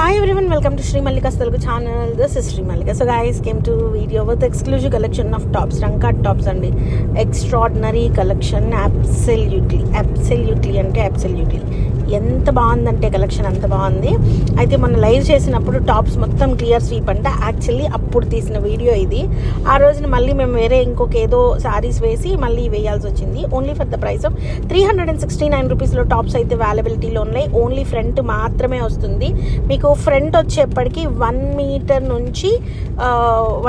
Hi everyone, welcome to Sri Mallika's Telugu channel. This is Sri Mallika. So guys, came to video with exclusive collection of tops, Rankat tops and extraordinary collection. Absolutely ఎంత బాగుందంటే collection అంత బాగుంది. అయితే మొన్న live చేసినప్పుడు tops మొత్తం clear sweep అంటే actually అప్పుడు తీసిన వీడియో ఇది. ఆ రోజున మళ్ళీ మేము వేరే ఇంకొక ఏదో శారీస్ వేసి మళ్ళీ వేయాల్సి వచ్చింది. Only for the price of 369 రూపీస్లో టాప్స్ అయితే అవైలబిలిటీలో ఉన్నాయి. ఓన్లీ ఫ్రంట్ మాత్రమే వస్తుంది. మీకు ఫ్రంట్ వచ్చేప్పటికి 1 మీటర్ నుంచి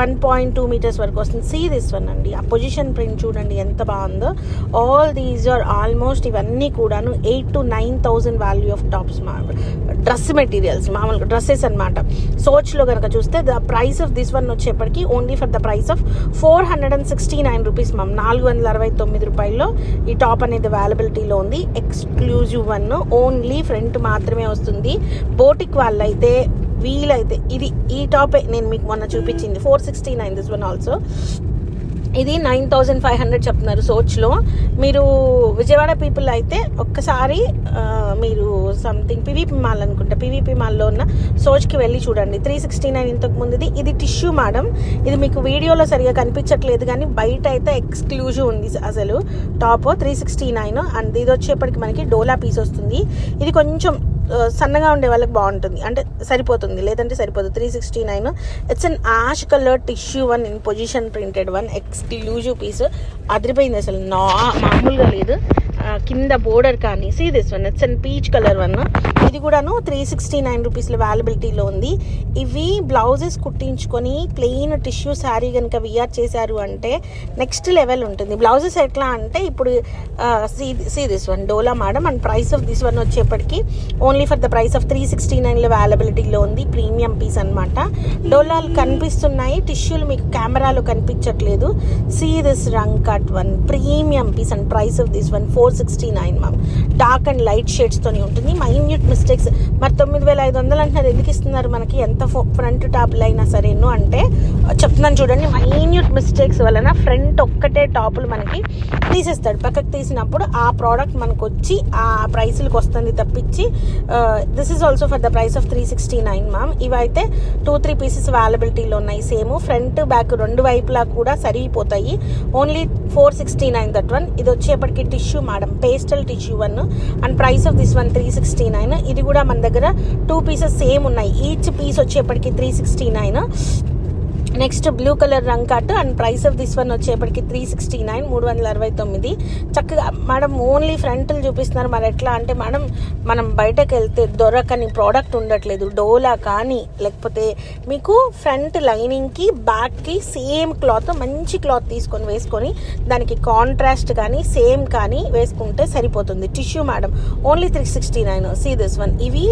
1.2 మీటర్స్ వరకు వస్తుంది. సీ దిస్ వన్ అండి, ఆ పొజిషన్ ప్రింట్ చూడండి ఎంత బాగుందో. ఆల్ దీస్ ఆర్ ఆల్మోస్ట్ ఇవన్నీ కూడాను 8,000 to 9,000 value of tops. Dress materials, మామూలుగా డ్రెస్సెస్ అనమాట. సోచ్లో కనుక చూస్తే the price of this one వచ్చేప్పటికి only for the price of 469 rupees ma'am. 469 రూపాయల్లో ఈ టాప్ అనేది అవైలబిలిటీలో ఉంది. ఎక్స్క్లూజివ్ వన్, ఓన్లీ ఫ్రంట్ మాత్రమే వస్తుంది. బోటిక్ వాళ్ళైతే వీలైతే ఈ టాపే నేను మీకు మొన్న చూపించింది 469 దిస్ వన్ ఆల్సో. ఇది 9,500 చెప్తున్నారు సోచ్లో. మీరు విజయవాడ పీపుల్ అయితే ఒక్కసారి మీరు సంథింగ్ పీవీపీ మాల్ అనుకుంటా, పీవీపీ మాల్లో ఉన్న సోచ్కి వెళ్ళి చూడండి. 369 ఇంతకు ముందుది. ఇది టిష్యూ మేడం. ఇది మీకు వీడియోలో సరిగా కనిపించట్లేదు కానీ బయట అయితే ఎక్స్క్లూజివ్ ఉంది అసలు. టాప్ 369 అండ్ ఇది వచ్చేప్పటికి మనకి డోలా పీస్ వస్తుంది. ఇది కొంచెం సన్నగా ఉండే వాళ్ళకి బాగుంటుంది, అంటే సరిపోతుంది, లేదంటే సరిపోదు. 369. It's an ash colour tissue one in position printed one, exclusive piece. అదిరిపోయింది అసలు, మామూలుగా లేదు. కింద బోర్డర్ కానీ see this one, it's an peach colour one. ఇది కూడాను 369 రూపీస్లో అవైలబిలిటీలో ఉంది. ఇవి బ్లౌజెస్ కుట్టించుకొని ప్లెయిన్ టిష్యూ శారీ కనుక విఆర్ చేశారు అంటే నెక్స్ట్ లెవెల్ ఉంటుంది. బ్లౌజెస్ ఎట్లా అంటే ఇప్పుడు సీ దిస్ వన్ డోలా madam. And price of this one వచ్చేప్పటికి only for the price of 369లో అవైలబిలిటీలో ఉంది. ప్రీమియం పీస్ అనమాట. డోలాలు కనిపిస్తున్నాయి, టిష్యూలు మీకు కెమెరాలో కనిపించట్లేదు. సీ దిస్ రంకట్ one, premium piece and price of this one 469 ma'am. Dark and light షేడ్స్తోని ఉంటుంది. Minute mistakes. మరి 9,500 అంటున్నారు, ఎందుకు ఇస్తున్నారు మనకి? ఎంత ఫ్రంట్ టాప్లు అయినా సరేను అంటే చెప్తున్నాను చూడండి. మైన్యూట్ మిస్టేక్స్ వలన ఫ్రంట్ ఒక్కటే టాపులు మనకి తీసేస్తాడు. పక్కకు తీసినప్పుడు ఆ ప్రోడక్ట్ మనకు వచ్చి ఆ ప్రైస్లకు వస్తుంది తప్పించి. This is also for the price of 369 ma'am. ఇవైతే 2-3 పీసెస్ అవైలబిలిటీలో ఉన్నాయి. సేమ్ ఫ్రంట్ బ్యాక్ రెండు వైపులా కూడా సరిగిపోతాయి. Only 469 that one. ఇది వచ్చేప్పటికి tissue madam, pastel tissue one and price of this one 369. ఇది కూడా మన దగ్గర 2 పీసెస్ సేమ్ ఉన్నాయి. ఈచ్ పీస్ వచ్చేప్పటికి 369. నెక్స్ట్ బ్లూ కలర్ రంకాట్ and price of this one వచ్చేప్పటికి 369, 369. చక్కగా మేడం ఓన్లీ ఫ్రంట్లు చూపిస్తున్నారు. మరి ఎట్లా అంటే మేడం, మనం బయటకు వెళ్తే దొరకని ప్రోడక్ట్ ఉండట్లేదు. డోలా కానీ లేకపోతే మీకు ఫ్రంట్ లైనింగ్కి బ్యాక్కి సేమ్ క్లాత్, మంచి క్లాత్ తీసుకొని వేసుకొని దానికి కాంట్రాస్ట్ కానీ సేమ్ కానీ వేసుకుంటే సరిపోతుంది. Tissue madam only 369. See this one. ఇవి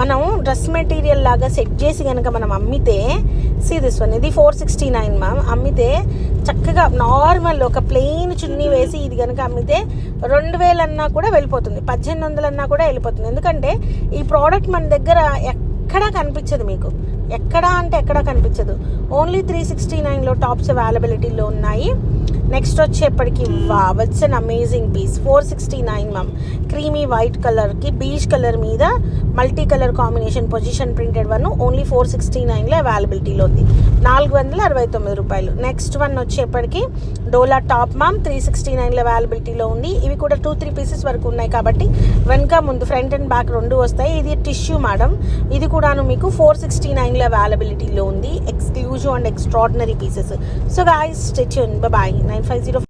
మనం డ్రెస్ మెటీరియల్ లాగా సెట్ చేసి కనుక మనం అమ్మితే సీ దిస్ వన్, ఇది 469 మ్యామ్. అమ్మితే చక్కగా నార్మల్ ఒక ప్లెయిన్ చున్నీ వేసి ఇది కనుక అమ్మితే 2,000 అన్నా కూడా వెళ్ళిపోతుంది, 1,800 అన్నా కూడా వెళ్ళిపోతుంది. ఎందుకంటే ఈ ప్రోడక్ట్ మన దగ్గర ఎక్కడా కనిపించదు మీకు, ఎక్కడా అంటే ఎక్కడా కనిపించదు. ఓన్లీ 369లో టాప్స్ అవైలబిలిటీలో ఉన్నాయి. నెక్స్ట్ వచ్చేప్పటికి wow, it's an amazing piece. 469 ma'am. Creamy white కలర్కి బీచ్ కలర్ మీద multi colour combination position printed one. Only 469లో అవైలబిలిటీలో ఉంది. 469 రూపాయలు. నెక్స్ట్ వన్ వచ్చేప్పటికి డోలా టాప్ మ్యామ్, 369లో అవైలబిలిటీలో ఉంది. ఇవి కూడా 2-3 పీసెస్ వరకు ఉన్నాయి కాబట్టి వెనక ముందు ఫ్రంట్ అండ్ బ్యాక్ రెండు వస్తాయి. ఇది టిష్యూ మేడం. ఇది కూడాను మీకు 469లో అవైలబిలిటీలో ఉంది. Exclusive and extraordinary pieces. So guys stay tuned. By 950